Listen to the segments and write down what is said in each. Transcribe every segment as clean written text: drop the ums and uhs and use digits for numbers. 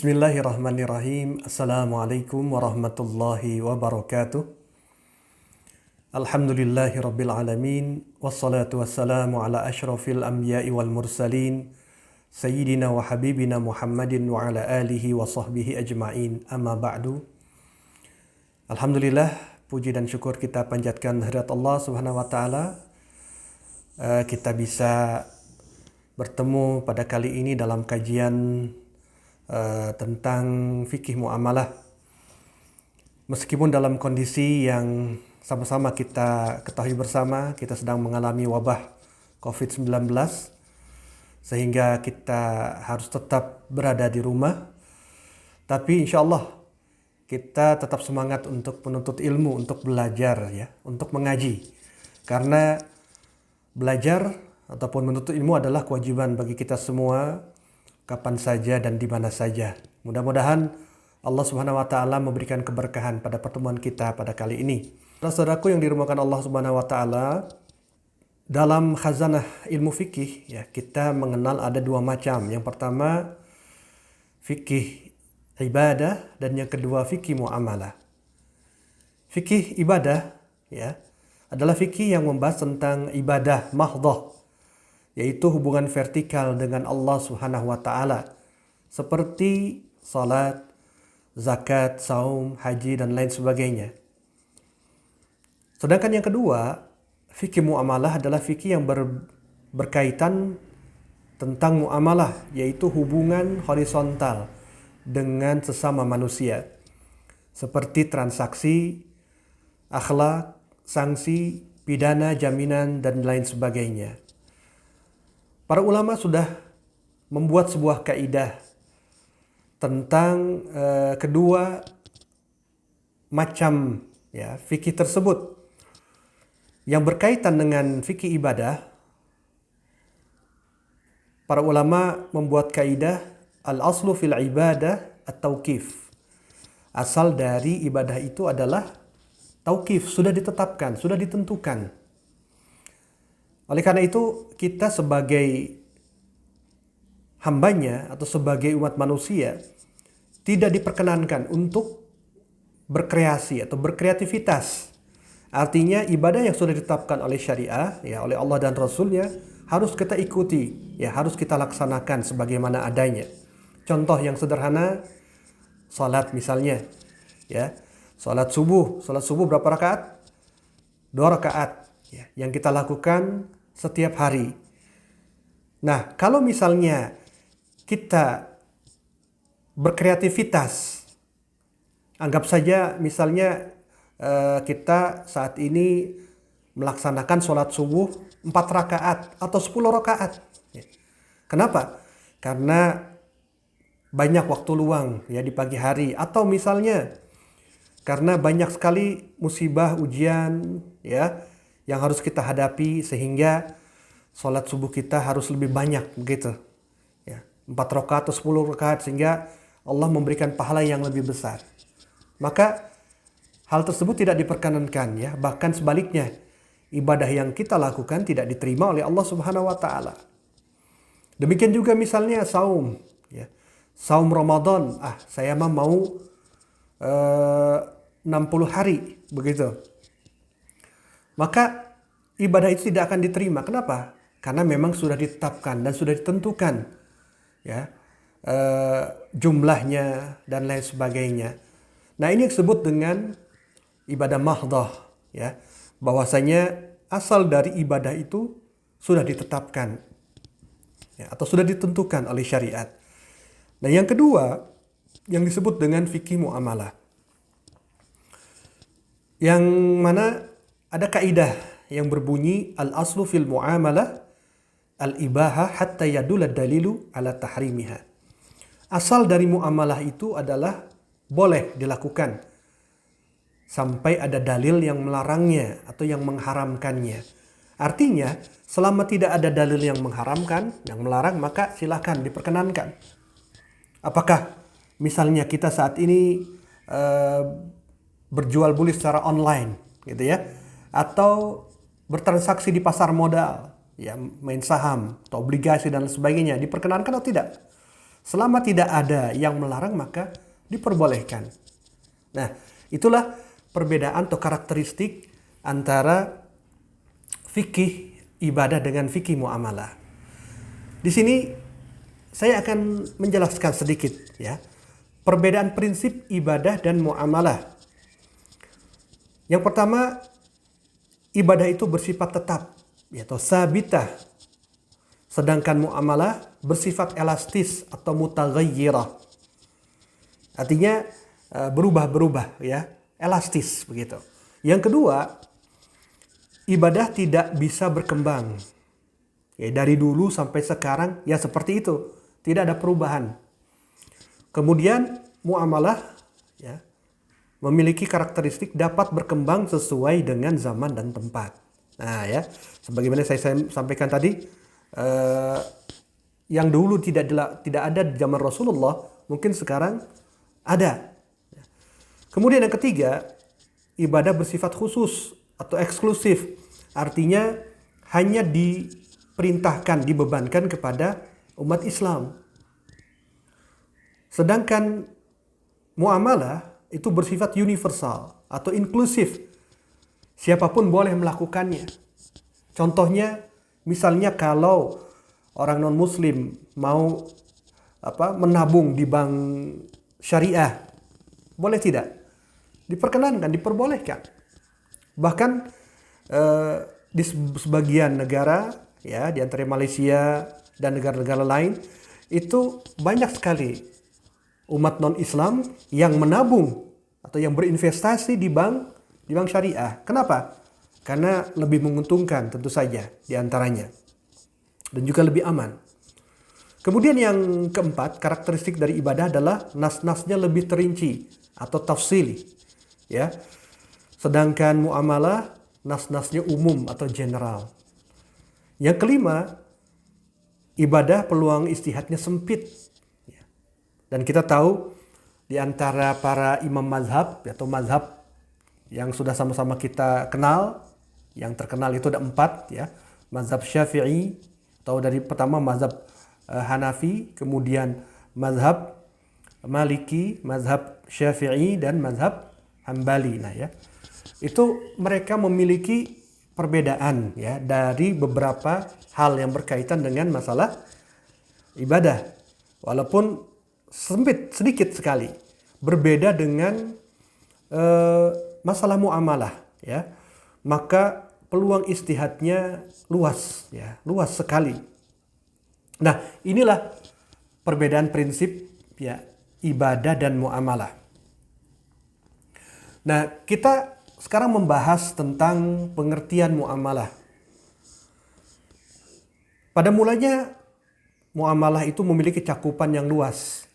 Bismillahirrahmanirrahim. Assalamualaikum warahmatullahi wabarakatuh. Alhamdulillahi rabbil alamin. Wassalatu wassalamu ala ashrafil anbiya'i wal mursalin. Sayyidina wa habibina Muhammadin wa ala alihi wa sahbihi ajma'in. Amma ba'du. Alhamdulillah, puji dan syukur kita panjatkan hadirat Allah Subhanahu wa taala. Kita bisa bertemu pada kali ini dalam kajian tentang fikih muamalah. Meskipun dalam kondisi yang sama-sama kita ketahui bersama, kita sedang mengalami wabah COVID-19, sehingga kita harus tetap berada di rumah. Tapi insya Allah kita tetap semangat untuk menuntut ilmu, untuk belajar, ya, untuk mengaji. Karena belajar ataupun menuntut ilmu adalah kewajiban bagi kita semua, kapan saja dan di mana saja. Mudah-mudahan Allah Subhanahu wa taala memberikan keberkahan pada pertemuan kita pada kali ini. Saudaraku yang dirahmati Allah Subhanahu wa taala, dalam khazanah ilmu fikih, ya, kita mengenal ada dua macam. Yang pertama fikih ibadah dan yang kedua fikih muamalah. Fikih ibadah, ya, adalah fikih yang membahas tentang ibadah mahdhah, yaitu hubungan vertikal dengan Allah Subhanahu wa taala, seperti salat, zakat, saum, haji dan lain sebagainya. Sedangkan yang kedua, fikih muamalah adalah fikih yang berkaitan tentang muamalah, yaitu hubungan horizontal dengan sesama manusia, seperti transaksi, akhlak, sanksi, pidana, jaminan dan lain sebagainya. Para ulama sudah membuat sebuah kaidah tentang kedua macam, ya, fikih tersebut. Yang berkaitan dengan fikih ibadah, para ulama membuat kaidah al-aslu fil ibadah at-tauqif. Asal dari ibadah itu adalah tauqif, sudah ditetapkan, sudah ditentukan. Oleh karena itu, kita sebagai hambanya atau sebagai umat manusia tidak diperkenankan untuk berkreasi atau berkreativitas. Artinya ibadah yang sudah ditetapkan oleh syariah, ya, oleh Allah dan Rasulnya, harus kita ikuti, ya, harus kita laksanakan sebagaimana adanya. Contoh yang sederhana, salat misalnya, ya, salat subuh berapa rakaat? 2 rakaat, ya, yang kita lakukan setiap hari. Nah, kalau misalnya kita berkreativitas, anggap saja misalnya kita saat ini melaksanakan sholat subuh 4 rakaat atau 10 rakaat. Kenapa? Karena banyak waktu luang, ya, di pagi hari, atau misalnya karena banyak sekali musibah, ujian, ya, yang harus kita hadapi, sehingga sholat subuh kita harus lebih banyak, begitu, ya, 4 rakaat atau 10 rakaat, sehingga Allah memberikan pahala yang lebih besar. Maka hal tersebut tidak diperkenankan, ya, bahkan sebaliknya, ibadah yang kita lakukan tidak diterima oleh Allah Subhanahu wa taala. Demikian juga misalnya saum, ya, saum Ramadan, saya mau 60 hari, begitu. Maka ibadah itu tidak akan diterima. Kenapa? Karena memang sudah ditetapkan dan sudah ditentukan, ya, jumlahnya dan lain sebagainya. Nah, ini disebut dengan ibadah mahdhah, ya, bahwasanya asal dari ibadah itu sudah ditetapkan, ya, atau sudah ditentukan oleh syariat. Nah, yang kedua yang disebut dengan fikih muamalah, yang mana ada kaidah yang berbunyi al-aslu fil muamalah al-ibahah hatta yadul dalilu ala tahrimiha. Asal dari muamalah itu adalah boleh dilakukan sampai ada dalil yang melarangnya atau yang mengharamkannya. Artinya, selama tidak ada dalil yang mengharamkan, yang melarang, maka silakan diperkenankan. Apakah misalnya kita saat ini berjual beli secara online, gitu ya, atau bertransaksi di pasar modal, ya, main saham atau obligasi dan sebagainya, diperkenankan atau tidak? Selama tidak ada yang melarang maka diperbolehkan. Nah, itulah perbedaan atau karakteristik antara fikih ibadah dengan fikih muamalah. Di sini saya akan menjelaskan sedikit ya, perbedaan prinsip ibadah dan muamalah. Yang pertama, ibadah itu bersifat tetap, yaitu sabitah. Sedangkan muamalah bersifat elastis atau mutaghayyirah. Artinya berubah-berubah ya, elastis begitu. Yang kedua, ibadah tidak bisa berkembang. Ya, dari dulu sampai sekarang ya seperti itu, tidak ada perubahan. Kemudian muamalah ya, memiliki karakteristik dapat berkembang sesuai dengan zaman dan tempat. Nah ya, sebagaimana saya sampaikan tadi, yang dulu tidak ada di zaman Rasulullah, mungkin sekarang ada. Kemudian yang ketiga, ibadah bersifat khusus atau eksklusif. Artinya hanya diperintahkan, dibebankan kepada umat Islam. Sedangkan muamalah itu bersifat universal atau inklusif. Siapapun boleh melakukannya. Contohnya, misalnya kalau orang non-muslim mau menabung di bank syariah, boleh tidak? Diperkenankan, diperbolehkan. Bahkan di sebagian negara ya, di antara Malaysia dan negara-negara lain, itu banyak sekali umat non-Islam yang menabung atau yang berinvestasi di bank syariah. Kenapa? Karena lebih menguntungkan tentu saja di antaranya. Dan juga lebih aman. Kemudian yang keempat, karakteristik dari ibadah adalah nas-nasnya lebih terinci atau tafsili. Ya. Sedangkan muamalah nas-nasnya umum atau general. Yang kelima, ibadah peluang istihadnya sempit. Dan kita tahu di antara para imam mazhab atau mazhab yang sudah sama-sama kita kenal, yang terkenal itu ada 4 ya. Mazhab Syafi'i, atau dari pertama mazhab Hanafi, kemudian mazhab Maliki, mazhab Syafi'i, dan mazhab Hambali. Nah ya, itu mereka memiliki perbedaan ya dari beberapa hal yang berkaitan dengan masalah ibadah. Walaupun sempit sedikit sekali, berbeda dengan masalah muamalah ya, maka peluang istihadnya luas ya, luas sekali. Nah, inilah perbedaan prinsip ya ibadah dan muamalah. Nah, kita sekarang membahas tentang pengertian muamalah. Pada mulanya muamalah itu memiliki cakupan yang luas,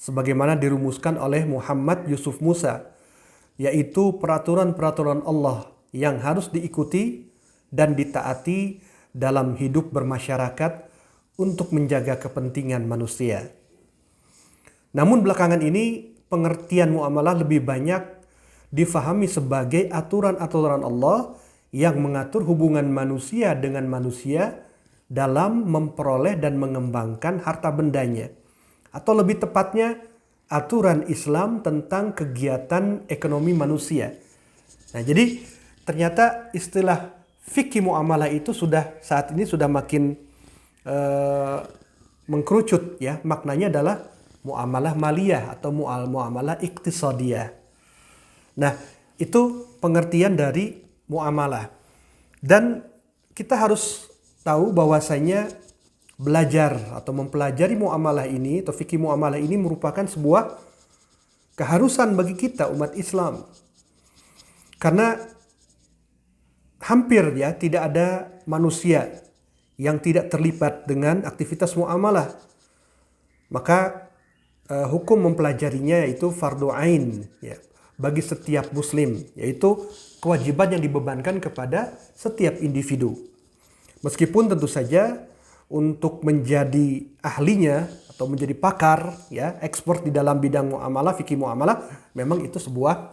sebagaimana dirumuskan oleh Muhammad Yusuf Musa, yaitu peraturan-peraturan Allah yang harus diikuti dan ditaati dalam hidup bermasyarakat untuk menjaga kepentingan manusia. Namun belakangan ini pengertian muamalah lebih banyak difahami sebagai aturan-aturan Allah yang mengatur hubungan manusia dengan manusia dalam memperoleh dan mengembangkan harta bendanya. Atau lebih tepatnya, aturan Islam tentang kegiatan ekonomi manusia. Nah, jadi ternyata istilah fikih muamalah itu saat ini sudah makin mengkerucut ya. Maknanya adalah muamalah maliyah atau muamalah iktisadiyah. Nah, itu pengertian dari muamalah. Dan kita harus tahu bahwasanya belajar atau mempelajari muamalah ini atau fikih muamalah ini merupakan sebuah keharusan bagi kita umat Islam. Karena hampir ya tidak ada manusia yang tidak terlibat dengan aktivitas muamalah. Maka hukum mempelajarinya yaitu fardu ain ya bagi setiap muslim, yaitu kewajiban yang dibebankan kepada setiap individu. Meskipun tentu saja untuk menjadi ahlinya atau menjadi pakar ya, expert di dalam bidang muamalah, fikih muamalah, memang itu sebuah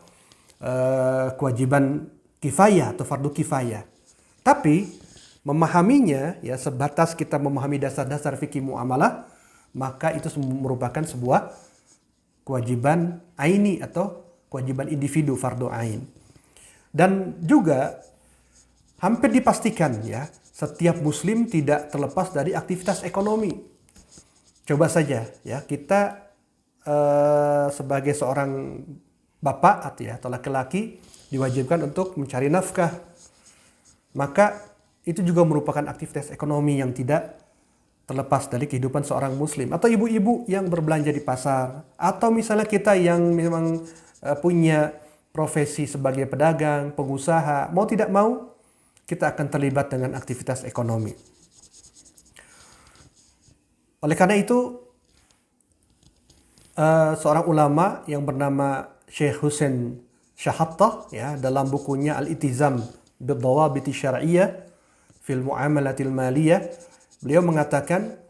kewajiban kifayah atau fardu kifayah. Tapi memahaminya ya sebatas kita memahami dasar-dasar fikih muamalah, maka itu merupakan sebuah kewajiban aini atau kewajiban individu fardu ain. Dan juga hampir dipastikan ya, setiap muslim tidak terlepas dari aktivitas ekonomi. Coba saja ya, kita sebagai seorang bapak atau laki-laki diwajibkan untuk mencari nafkah. Maka itu juga merupakan aktivitas ekonomi yang tidak terlepas dari kehidupan seorang muslim. Atau ibu-ibu yang berbelanja di pasar, atau misalnya kita yang memang punya profesi sebagai pedagang, pengusaha, mau tidak mau kita akan terlibat dengan aktivitas ekonomi. Oleh karena itu, seorang ulama yang bernama Syekh Husain Shahattah ya, dalam bukunya Al-Ittizam bid-Dawabit Syar'iyyah fil Muamalatil Maliyah, beliau mengatakan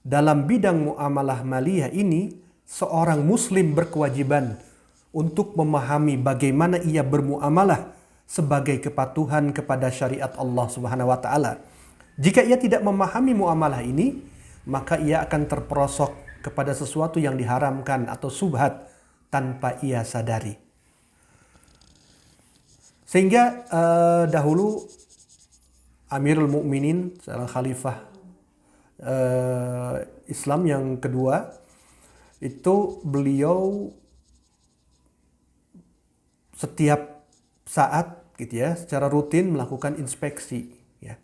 dalam bidang muamalah maliyah ini seorang muslim berkewajiban untuk memahami bagaimana ia bermuamalah sebagai kepatuhan kepada syariat Allah Subhanahu wa taala. Jika ia tidak memahami muamalah ini, maka ia akan terperosok kepada sesuatu yang diharamkan atau subhat tanpa ia sadari. Sehingga dahulu Amirul Mukminin, seorang khalifah Islam yang kedua, itu beliau setiap saat gitu ya, secara rutin melakukan inspeksi ya,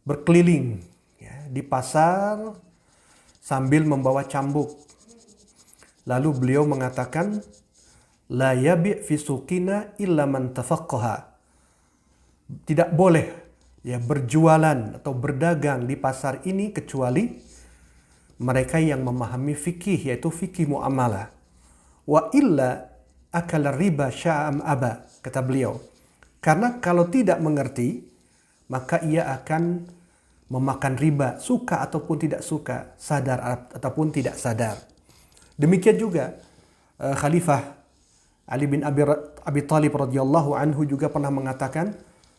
berkeliling ya, di pasar sambil membawa cambuk. Lalu beliau mengatakan, la yabi' fi suqina illa man tafaqqaha. Tidak boleh ya berjualan atau berdagang di pasar ini kecuali mereka yang memahami fikih, yaitu fikih muamalah. Wa illa akala riba sya'am aba, kata beliau. Karena kalau tidak mengerti, maka ia akan memakan riba, suka ataupun tidak suka, sadar ataupun tidak sadar. Demikian juga Khalifah Ali bin Abi Thalib radhiyallahu anhu juga pernah mengatakan,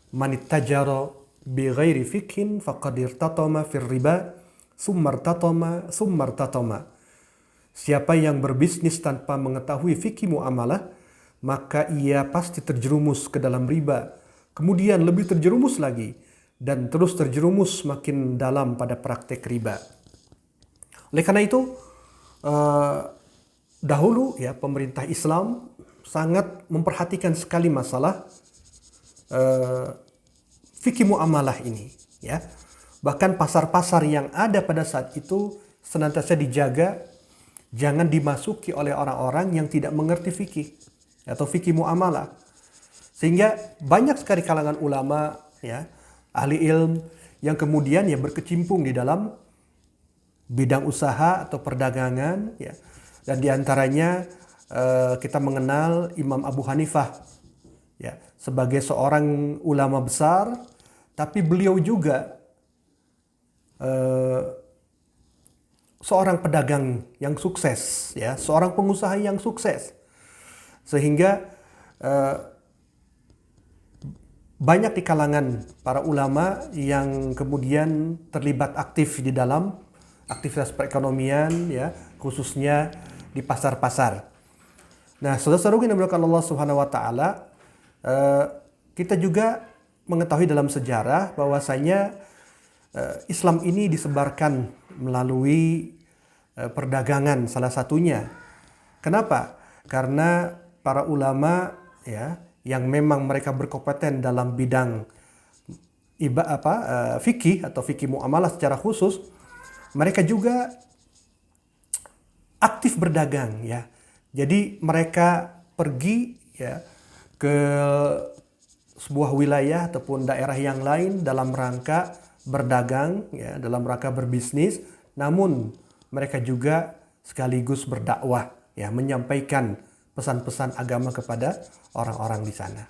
man ittajara bi ghairi fikhin faqad irtatama fir riba summa irtatama. Siapa yang berbisnis tanpa mengetahui fikih muamalah, maka ia pasti terjerumus ke dalam riba, kemudian lebih terjerumus lagi, dan terus terjerumus makin dalam pada praktek riba. Oleh karena itu, dahulu ya pemerintah Islam sangat memperhatikan sekali masalah fikih muamalah ini ya. Bahkan pasar-pasar yang ada pada saat itu senantiasa dijaga jangan dimasuki oleh orang-orang yang tidak mengerti fikih atau fikih muamalah. Sehingga banyak sekali kalangan ulama ya, ahli ilm yang kemudian ya berkecimpung di dalam bidang usaha atau perdagangan ya. Dan diantaranya kita mengenal Imam Abu Hanifah ya, sebagai seorang ulama besar, tapi beliau juga seorang pedagang yang sukses ya, seorang pengusaha yang sukses. Sehingga banyak di kalangan para ulama yang kemudian terlibat aktif di dalam aktivitas perekonomian ya, khususnya di pasar-pasar. Nah, saudara-saudara yang dimuliakan Allah Subhanahu wa taala, kita juga mengetahui dalam sejarah bahwasanya Islam ini disebarkan melalui perdagangan salah satunya. Kenapa? Karena para ulama ya yang memang mereka berkompeten dalam bidang fikih atau fikih muamalah secara khusus, mereka juga aktif berdagang ya. Jadi mereka pergi ya ke sebuah wilayah ataupun daerah yang lain dalam rangka berdagang ya, dalam rangka berbisnis, namun mereka juga sekaligus berdakwah ya, menyampaikan pesan-pesan agama kepada orang-orang di sana.